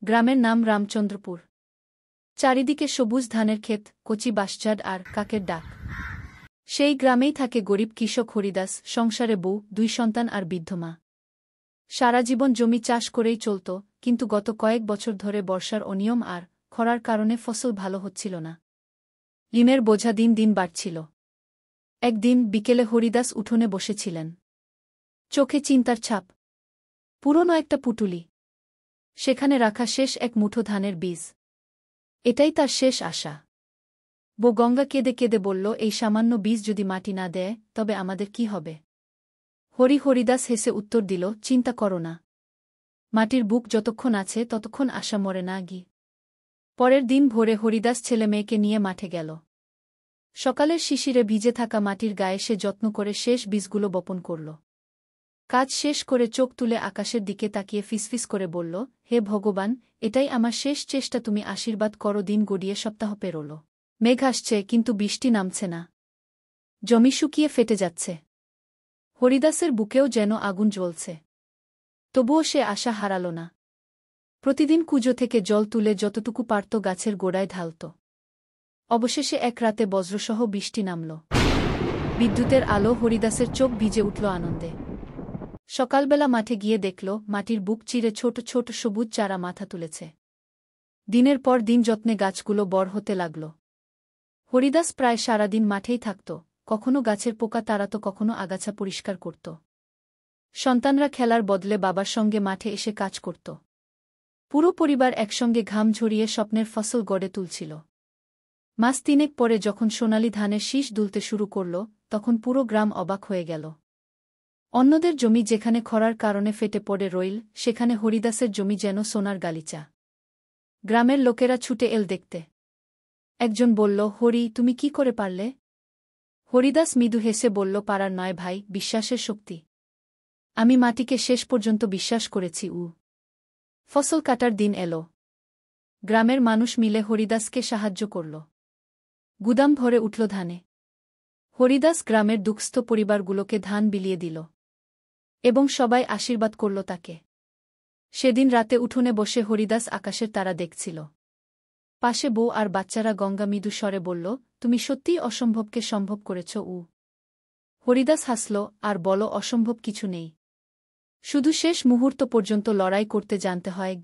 গ্রামের নাম রামচন্দ্রপুর। চারিদিকে সবুজ ধানের ক্ষেত, কচি বাঁশঝাড় আর কাকের ডাক। সেই গ্রামেই থাকে গরিব কৃষক হরিদাস, সংসারে বউ, 2 সন্তান আর বৃদ্ধ মা। সারা জীবন জমি চাষ করেই চলত, কিন্তু গত কয়েক বছর ধরে বর্ষার অনিয়ম আর খরার কারণে ফসল ভালো হচ্ছিল না। ঋণের বোঝা দিন দিন বাড়ছিল। একদিন বিকেলে হরিদাস উঠোনে বসেছিলেন। চোখে চিন্তার ছাপ। পুরনো একটা পুটুলি। সেখানে রাখা শেষ এক মুঠো ধানের বীজ। এটাই তার শেষ আশা। বউ গঙ্গা কেঁদে কেঁদে বলল, এই সামান্য বীজ যদি মাটি না দেয়, তবে আমাদের কি হবে? হরিদাস হেসে উত্তর দিল, চিন্তা করো না। মাটির বুক যতক্ষণ আছে ততক্ষণ আশা মরে না গি। পরের দিন ভোরে হরিদাস ছেলে মেয়েকে নিয়ে মাঠে গেল। সকালের শিশিরে ভিজে থাকা মাটির গায়ে সে যত্ন করে শেষ বীজগুলো বপন করল। কাজ শেষ করে চোখ তুলে আকাশের দিকে তাকিয়ে ফিসফিস করে বলল, হে ভগবান, এটাই আমার শেষ চেষ্টা, তুমি আশীর্বাদ করো। দিন গড়িয়ে সপ্তাহ পেরোল। মেঘ আসছে, কিন্তু বৃষ্টি নামছে না। জমি শুকিয়ে ফেটে যাচ্ছে। হরিদাসের বুকেও যেন আগুন জ্বলছে। তবুও সে আশা হারাল না। প্রতিদিন কুজো থেকে জল তুলে যতটুকু পারত গাছের গোড়ায় ঢালত। অবশেষে এক রাতে বজ্রসহ বৃষ্টি নামল। বিদ্যুতের আলো হরিদাসের চোখ ভিজে উঠল আনন্দে। সকালবেলা মাঠে গিয়ে দেখল, মাটির বুক চিরে ছোট ছোট সবুজ চারা মাথা তুলেছে। দিনের পর দিন যত্নে গাছগুলো বড় হতে লাগল। হরিদাস প্রায় সারাদিন মাঠেই থাকত, কখনো গাছের পোকা তাড়াত, কখনো আগাছা পরিষ্কার করত। সন্তানরা খেলার বদলে বাবার সঙ্গে মাঠে এসে কাজ করত। পুরো পরিবার একসঙ্গে ঘাম ঝরিয়ে স্বপ্নের ফসল গড়ে তুলছিল। মাস 3 পরে যখন সোনালি ধানের শীষ দুলতে শুরু করল, তখন পুরো গ্রাম অবাক হয়ে গেল। অন্যদের জমি যেখানে খরার কারণে ফেটে পড়ে রইল, সেখানে হরিদাসের জমি যেন সোনার গালিচা। গ্রামের লোকেরা ছুটে এল দেখতে। একজন বলল, হরি, তুমি কি করে পারলে? হরিদাস মৃদু হেসে বলল, পারার নয় ভাই, বিশ্বাসের শক্তি। আমি মাটিকে শেষ পর্যন্ত বিশ্বাস করেছি। ফসল কাটার দিন এল। গ্রামের মানুষ মিলে হরিদাসকে সাহায্য করল। গুদাম ভরে উঠল ধানে। হরিদাস গ্রামের দুঃস্থ পরিবারগুলোকে ধান বিলিয়ে দিল। এবং সবাই আশীর্বাদ করল তাকে। সেদিন রাতে উঠোনে বসে হরিদাস আকাশের তারা দেখছিল। পাশে বউ আর বাচ্চারা গঙ্গা মৃদু স্বরে বলল, তুমি সত্যিই অসম্ভবকে সম্ভব করেছ। হরিদাস হাসল আর বলল, অসম্ভব কিছু নেই। শুধু শেষ মুহূর্ত পর্যন্ত লড়াই করতে জানতে হয়।